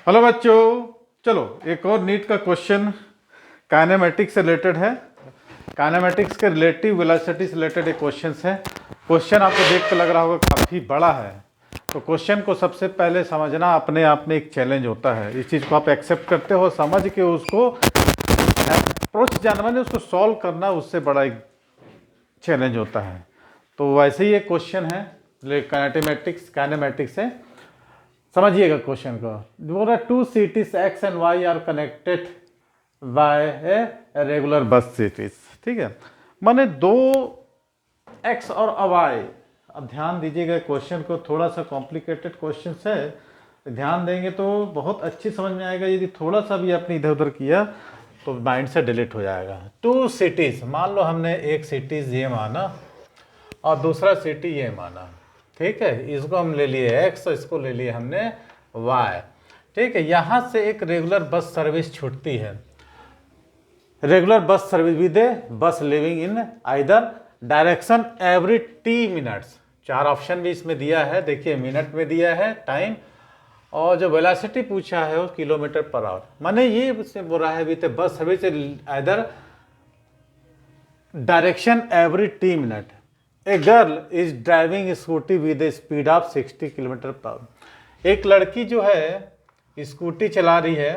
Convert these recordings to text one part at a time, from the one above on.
Hello बच्चों, चलो एक और नीट का क्वेश्चन काइनेमेटिक्स से रिलेटेड है। काइनेमेटिक्स के रिलेटिव वेलोसिटी से रिलेटेड एक क्वेश्चन है। क्वेश्चन आपको देख कर लग रहा होगा काफ़ी बड़ा है, तो क्वेश्चन को सबसे पहले समझना अपने आप में एक चैलेंज होता है। इस चीज़ को आप एक्सेप्ट करते हो, समझ के उसको अप्रोच जानना माने उसको सॉल्व करना उससे बड़ा एक चैलेंज होता है। तो वैसे ही एक क्वेश्चन है काइनेमेटिक्स से, समझिएगा क्वेश्चन को। बोल रहा है 2 cities X and Y are connected by a regular bus cities. ठीक है, माने दो X और Y। अब ध्यान दीजिएगा क्वेश्चन को, थोड़ा सा कॉम्प्लिकेटेड क्वेश्चन है, ध्यान देंगे तो बहुत अच्छी समझ में आएगा। यदि थोड़ा सा भी आपने इधर उधर किया तो माइंड से डिलीट हो जाएगा। 2 cities, मान लो हमने एक सिटीज ये माना और दूसरा सिटी ये माना। ठीक है, इसको हम ले लिए X और इसको ले लिए हमने Y। ठीक है, यहाँ से एक रेगुलर बस सर्विस छूटती है। रेगुलर बस सर्विस विद ए बस living in either direction every T minutes. 4 option भी इसमें दिया है, देखिए मिनट में दिया है टाइम, और जो वेलोसिटी पूछा है वो किलोमीटर पर आवर। माने ये उसने बोला है with A bus service either direction every T minute. A girl is driving scooty with A speed of 60 kilometre per hour. एक लड़की जो है स्कूटी चला रही है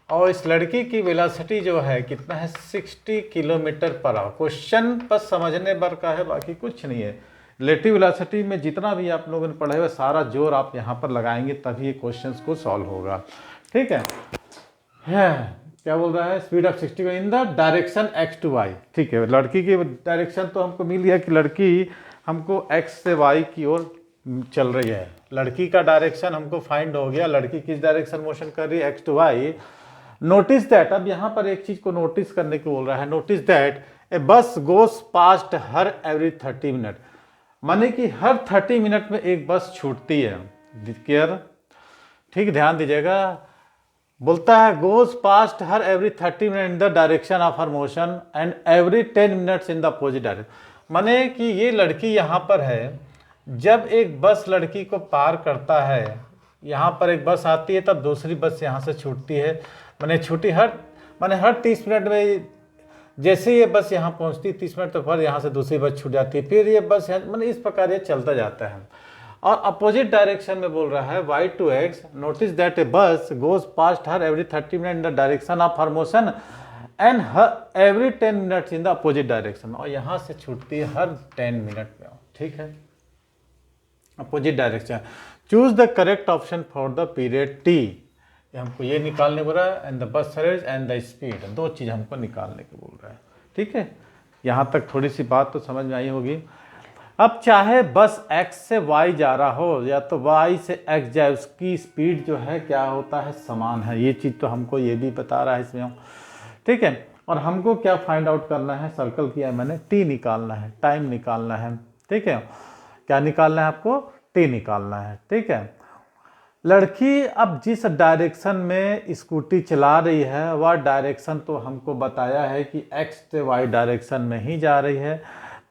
और इस लड़की की वेलोसिटी जो है कितना है, 60 किलोमीटर पर आवर। क्वेश्चन बस समझने भर का है, बाकी कुछ नहीं है। रिलेटिव वेलोसिटी में जितना भी आप लोगों ने पढ़ा है सारा जोर आप यहाँ पर लगाएंगे तभी ये क्वेश्चन को सॉल्व होगा। ठीक है, क्या बोल रहा है, speed of 60 in the direction X to Y। ठीक है, लड़की की डायरेक्शन तो हमको मिल गया कि लड़की हमको X से Y की ओर चल रही है। लड़की का डायरेक्शन हमको फाइंड हो गया, लड़की किस डायरेक्शन मोशन कर रही है, X to Y। Notice that, अब यहाँ पर एक चीज को नोटिस करने को बोल रहा है। नोटिस दैट ए बस गोस पास्ट हर एवरी 30 मिनट। माने कि हर 30 मिनट में एक बस छूटती है। केयर, ठीक, ध्यान दीजिएगा। बोलता है goes past her every 30 minute in the direction of her motion and every 10 minutes in the opposite direction. माने कि ये लड़की यहाँ पर है, जब एक बस लड़की को पार करता है, यहाँ पर एक बस आती है तब दूसरी बस यहाँ से छूटती है। माने हर 30 मिनट में जैसे ये बस यहाँ पहुँचती 30 मिनट तो फिर यहाँ से दूसरी बस छूट जाती है, फिर ये बस माने इस प्रकार ये चलता जाता है। और अपोजिट डायरेक्शन में बोल रहा है Y to X, notice that a bus goes past her every 30 minute in the direction of her motion and every 10 minutes in the opposite direction. और यहाँ से छूटती है हर 10 मिनट में। ठीक है, opposite direction. Choose the correct option for the period T। हमको ये निकालने बोल रहा है, and the bus service and the speed, दो चीज़ हमको निकालने को बोल रहा है। ठीक है, यहाँ तक थोड़ी सी बात तो समझ में आई होगी। अब चाहे बस X से Y जा रहा हो या तो Y से X जाए, उसकी स्पीड जो है क्या होता है, समान है। ये चीज़ तो हमको ये भी बता रहा है इसमें। ठीक है, और हमको क्या फाइंड आउट करना है, सर्कल किया है मैंने, T निकालना है, टाइम निकालना है। ठीक है, क्या निकालना है आपको, T निकालना है। ठीक है, लड़की अब जिस डायरेक्शन में स्कूटी चला रही है वह डायरेक्शन तो हमको बताया है कि X से Y डायरेक्शन में ही जा रही है,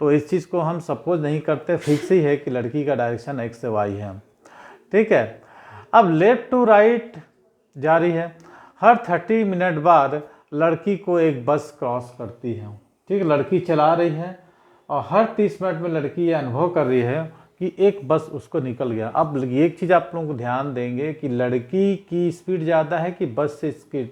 तो इस चीज़ को हम सपोज नहीं करते, फिक्स ही है कि लड़की का डायरेक्शन X से Y है। ठीक है, अब लेफ्ट टू राइट जा रही है, हर 30 मिनट बाद लड़की को एक बस क्रॉस करती है। ठीक है, लड़की चला रही है और हर 30 मिनट में लड़की ये अनुभव कर रही है कि एक बस उसको निकल गया। अब एक चीज़ आप लोगों को ध्यान देंगे कि लड़की की स्पीड ज़्यादा है कि बस से स्पीड,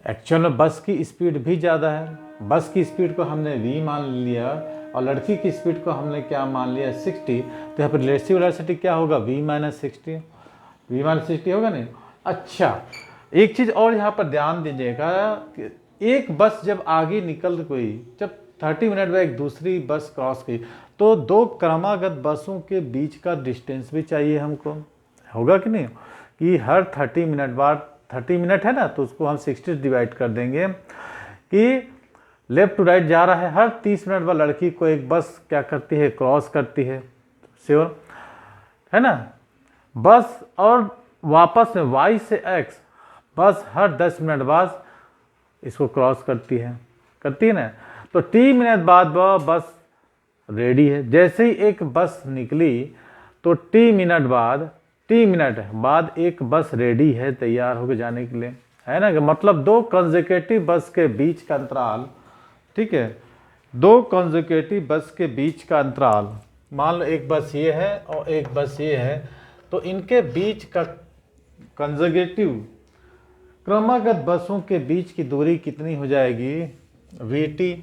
एक्चुअल में बस की स्पीड भी ज़्यादा है। बस की स्पीड को हमने v मान लिया और लड़की की स्पीड को हमने क्या मान लिया, 60। तो यहाँ पर रिलेटिव वेलोसिटी क्या होगा, v माइनस 60 होगा नहीं। अच्छा, एक चीज़ और यहाँ पर ध्यान दीजिएगा कि एक बस जब आगे निकल गई, जब 30 मिनट में एक दूसरी बस क्रॉस की, तो दो क्रमागत बसों के बीच का डिस्टेंस भी चाहिए हमको, होगा कि नहीं, कि हर 30 मिनट बाद, 30 मिनट है ना, तो उसको हम 60 डिवाइड कर देंगे कि लेफ्ट टू राइट जा रहा है, हर 30 मिनट बाद लड़की को एक बस क्या करती है, क्रॉस करती है। श्योर है ना, बस और वापस में Y से X बस हर 10 मिनट बाद इसको क्रॉस करती है ना। तो T मिनट बाद वह बस रेडी है। जैसे ही एक बस निकली तो T मिनट बाद टी मिनट बाद एक बस रेडी है तैयार होकर जाने के लिए, है ना, मतलब दो कंसेक्यूटिव बस के बीच का अंतराल, ठीक है, दो कंसेक्यूटिव बस के बीच का अंतराल, मान लो एक बस ये है और एक बस ये है, तो इनके बीच का कंसेक्यूटिव क्रमागत बसों के बीच की दूरी कितनी हो जाएगी, वीटी,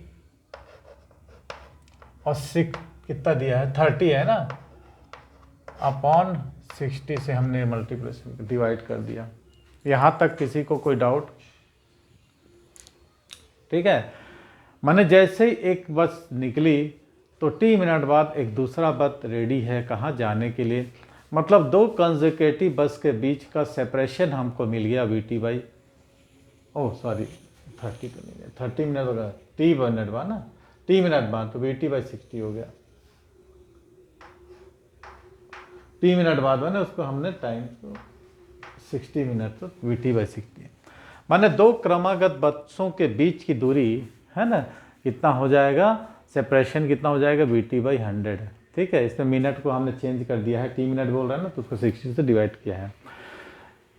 और कितना दिया है 30 है ना, अपॉन 60 से हमने मल्टीप्लिकेशन डिवाइड कर दिया। यहाँ तक किसी को कोई डाउट? ठीक है, माने जैसे ही एक बस निकली तो टी मिनट बाद एक दूसरा बस रेडी है कहाँ जाने के लिए, मतलब दो कंसेक्यूटिव बस के बीच का सेपरेशन हमको मिल गया वीटी बाई, ओह सॉरी 30 तो नहीं है, 30 मिनट होगा, टी मिनट बाद ना, टी मिनट बाद तो वीटी बाई 60 हो गया, टी मिनट बाद ना उसको हमने टाइम तो 60 मिनट तो वीटी बाई 60, माने दो क्रमागत बसों के बीच की दूरी है ना, कितना हो जाएगा, सेपरेशन कितना हो जाएगा, वीटी बाई 100, ठीक है। इसमें मिनट को हमने चेंज कर दिया है, टी मिनट बोल रहा है ना, तो उसको 60 से डिवाइड किया है।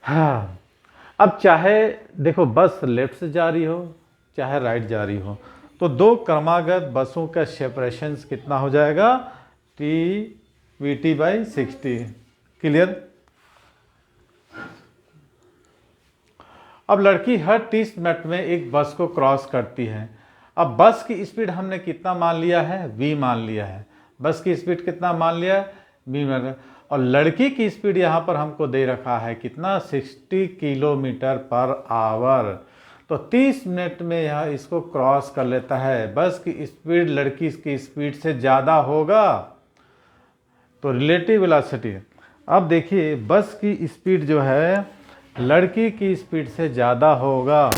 हाँ, अब चाहे देखो बस लेफ्ट से जा रही हो चाहे राइट जा रही हो, तो दो क्रमागत बसों का सेपरेशन कितना हो जाएगा, टी वीटी बाई 60, क्लियर। अब लड़की हर 30 मिनट में एक बस को क्रॉस करती है। अब बस की स्पीड हमने कितना मान लिया है, v मान लिया है, बस की स्पीड कितना मान लिया है, v मान, और लड़की की स्पीड यहाँ पर हमको दे रखा है कितना, 60 किलोमीटर पर आवर, तो 30 मिनट में यह इसको क्रॉस कर लेता है। बस की स्पीड लड़की की स्पीड से ज़्यादा होगा तो रिलेटिव वेलोसिटी, अब देखिए बस की स्पीड जो है लड़की की स्पीड से ज़्यादा होगा,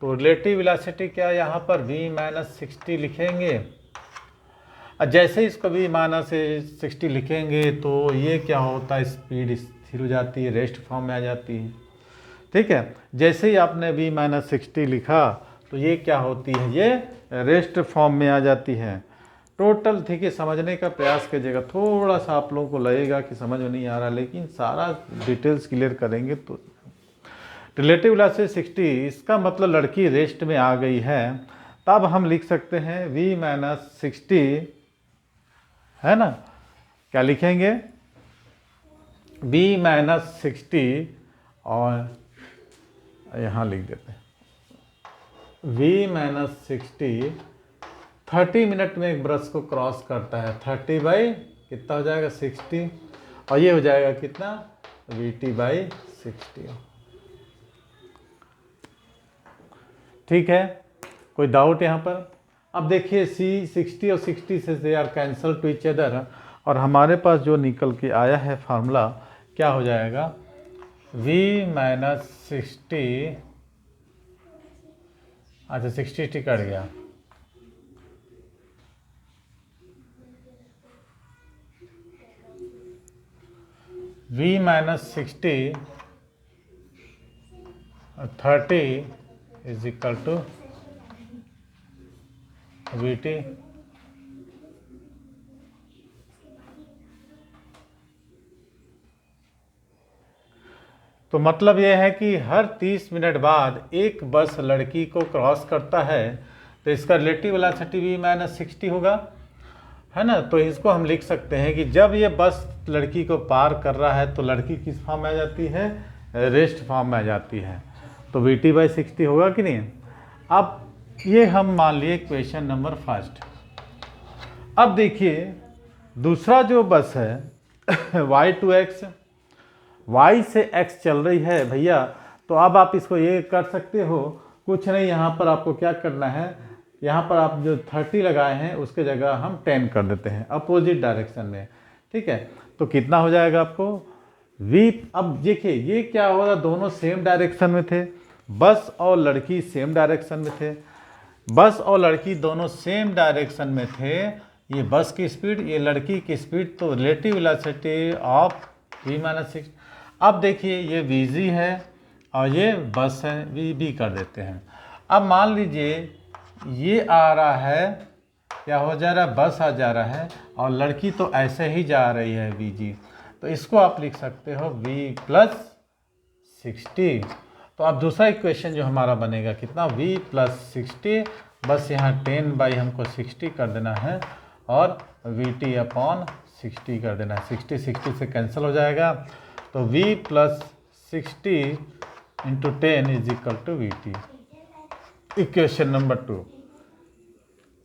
तो रिलेटिव वेलोसिटी क्या, यहाँ पर v माइनस 60 लिखेंगे, और जैसे इसको v माइनस 60 लिखेंगे तो ये क्या होता है, स्पीड स्थिर हो जाती है, रेस्ट फॉर्म में आ जाती है, ठीक है। जैसे ही आपने v माइनस 60 लिखा तो ये क्या होती है, ये रेस्ट फॉर्म में आ जाती है। टोटल ठीक है, समझने का प्रयास कीजिएगा, थोड़ा सा आप लोगों को लगेगा कि समझ में नहीं आ रहा, लेकिन सारा डिटेल्स क्लियर करेंगे तो। रिलेटिव वेलोसिटी 60, इसका मतलब लड़की रेस्ट में आ गई है, तब हम लिख सकते हैं v माइनस 60, है ना, क्या लिखेंगे, v माइनस 60, और यहाँ लिख देते हैं v माइनस 60 30 मिनट में एक ब्रश को क्रॉस करता है, 30 बाई कितना हो जाएगा 60, और ये हो जाएगा कितना, वीटी बाई 60, ठीक है। कोई डाउट यहाँ पर? अब देखिए c 60 और 60 से they are cancel to each other, और हमारे पास जो निकल के आया है फार्मूला क्या हो जाएगा, v माइनस 60, अच्छा 60 कट गया, v minus 60 30 is equal to v t, तो मतलब यह है कि हर 30 मिनट बाद एक बस लड़की को क्रॉस करता है, तो इसका रिलेटिव वेलोसिटी v माइनस 60 होगा, है ना। तो इसको हम लिख सकते हैं कि जब ये बस लड़की को पार कर रहा है तो लड़की किस फॉर्म में आ जाती है, रेस्ट फॉर्म में आ जाती है, तो वीटी बाई 60 होगा कि नहीं। अब ये हम मान लिए क्वेश्चन नंबर फर्स्ट। अब देखिए दूसरा जो बस है y टू x, y से x चल रही है भैया, तो अब आप इसको ये कर सकते हो, कुछ नहीं, यहाँ पर आपको क्या करना है, यहाँ पर आप जो 30 लगाए हैं उसके जगह हम 10 कर देते हैं अपोजिट डायरेक्शन में, ठीक है। तो कितना हो जाएगा आपको v, अब देखिए ये क्या होगा, दोनों सेम डायरेक्शन में थे, बस और लड़की सेम डायरेक्शन में थे, बस और लड़की दोनों सेम डायरेक्शन में थे, ये बस की स्पीड ये लड़की की स्पीड, तो relative velocity of v minus 6। अब देखिए ये vg है और ये बस है, vb कर देते हैं। अब मान लीजिए ये आ रहा है, क्या हो जा रहा है, बस आ जा रहा है, और लड़की तो ऐसे ही जा रही है vg, तो इसको आप लिख सकते हो v प्लस 60। तो अब दूसरा इक्वेशन जो हमारा बनेगा कितना, v प्लस 60, बस यहाँ 10 बाई हमको 60 कर देना है और vt अपॉन 60 कर देना है। 60 से कैंसिल हो जाएगा, तो v plus 60 into 10 is equal to v t. Equation number 2।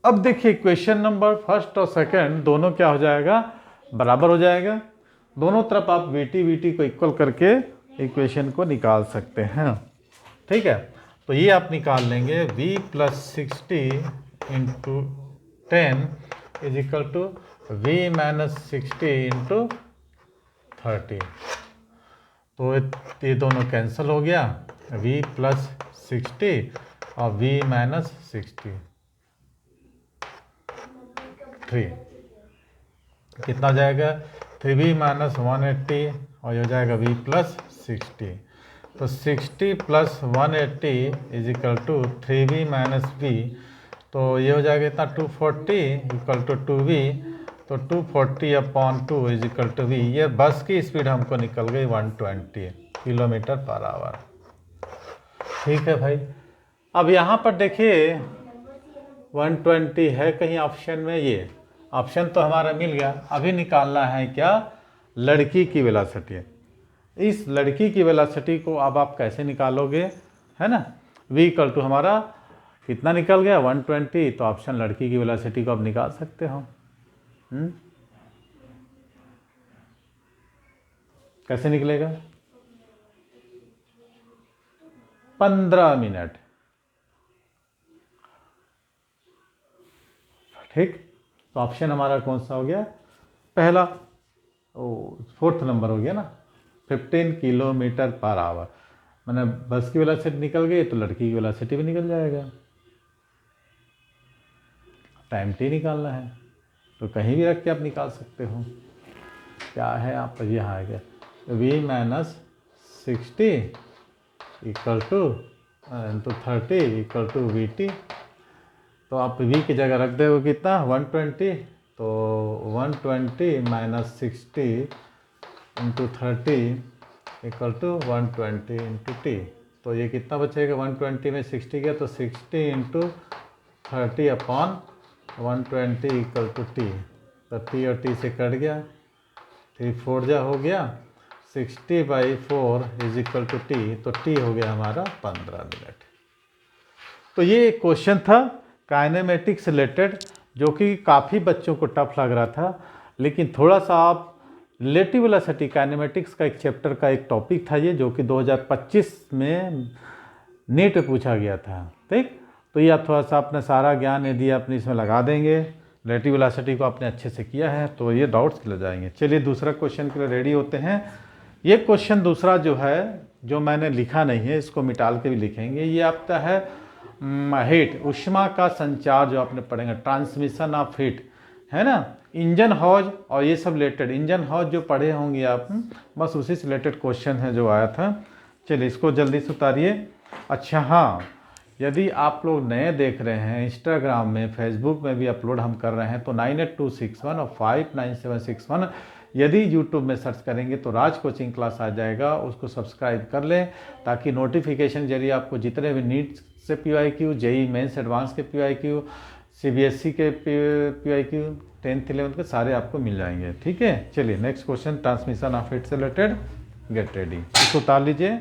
अब देखिए इक्वेशन नंबर फर्स्ट और सेकंड दोनों क्या हो जाएगा, बराबर हो जाएगा। दोनों तरफ आप वीटी को इक्वल करके इक्वेशन को निकाल सकते हैं, ठीक है। तो ये आप निकाल लेंगे, v plus 60 into 10 is equal to v minus 60 into 30। तो ये दोनों कैंसिल हो गया, v प्लस 60 और v माइनस 60, 3 कितना हो जाएगा, 3v माइनस 180 और ये हो जाएगा v प्लस 60। तो 60 plus 180 is equal to 3v minus v, तो ये हो जाएगा इतना 240 इक्वल टू 2v, तो 240 upon 2 is equal to v। ये बस की स्पीड हमको निकल गई 120 किलोमीटर पर आवर, ठीक है भाई। अब यहाँ पर देखिए 120 है कहीं ऑप्शन में, ये ऑप्शन तो हमारा मिल गया। अभी निकालना है क्या, लड़की की वेलोसिटी। इस लड़की की वेलोसिटी को अब आप कैसे निकालोगे, है ना। v इक्वल टू हमारा कितना निकल गया 120, तो ऑप्शन लड़की की वेलोसिटी को आप निकाल सकते हो। कैसे निकलेगा, 15 मिनट, ठीक। तो ऑप्शन हमारा कौन सा हो गया, पहला, फोर्थ नंबर हो गया ना, 15 किलोमीटर पर आवर। मैंने बस की वेलोसिटी निकल गई तो लड़की की वेलोसिटी भी निकल जाएगा। टाइम टी निकालना है तो कहीं भी रख के आप निकाल सकते हो। क्या है आप यहाँ आ गया, v minus 60 equal to into 30 equal to v t. तो आप v की जगह रख दे कितना 120, तो 120 minus 60 into 30 equal to 120 into t. तो ये कितना बचेगा, 120 में 60 गया तो 60 into 30 upon 120 equal to t. तो टी और टी से कट गया, 3 4 जा हो गया, 60/4 इज इक्वल टू टी। तो टी हो गया हमारा 15 मिनट। तो ये एक क्वेश्चन था काइनेमेटिक्स से रिलेटेड, जो कि काफ़ी बच्चों को टफ लग रहा था, लेकिन थोड़ा सा आप रिलेटिव वेलोसिटी काइनेमेटिक्स का एक चैप्टर का एक टॉपिक था ये, जो कि 2025 में नीट में पूछा गया था, ठीक। तो ये आप थोड़ा सा अपना सारा ज्ञान यदि अपने इसमें लगा देंगे, रिलेटिव वेलोसिटी को आपने अच्छे से किया है तो ये डाउट्स क्लियर जाएंगे। चलिए दूसरा क्वेश्चन के लिए रेडी होते हैं। ये क्वेश्चन दूसरा जो है, जो मैंने लिखा नहीं है, इसको मिटाल के भी लिखेंगे। ये आपका है हीट, उष्मा का संचार, जो आपने पढ़ेंगे, ट्रांसमिशन ऑफ हीट, है ना। इंजन हॉज और ये सब रिलेटेड, इंजन हॉज जो पढ़े होंगे आप, बस उसी से रिलेटेड क्वेश्चन है जो आया था। चलिए इसको जल्दी से उतारिए। अच्छा हाँ, यदि आप लोग नए देख रहे हैं, इंस्टाग्राम में फेसबुक में भी अपलोड हम कर रहे हैं, तो 98261 और 59761 यदि यूट्यूब में सर्च करेंगे तो राज कोचिंग क्लास आ जाएगा, उसको सब्सक्राइब कर लें, ताकि नोटिफिकेशन जरिए आपको जितने भी नीट से PYQ, जेई मेंस एडवांस के PYQ, CBSE के PYQ, 10th 11th के सारे आपको मिल जाएंगे, ठीक है। चलिए next question, transmission of heat से रिलेटेड, गेट रेडी। इसको उतार लीजिए।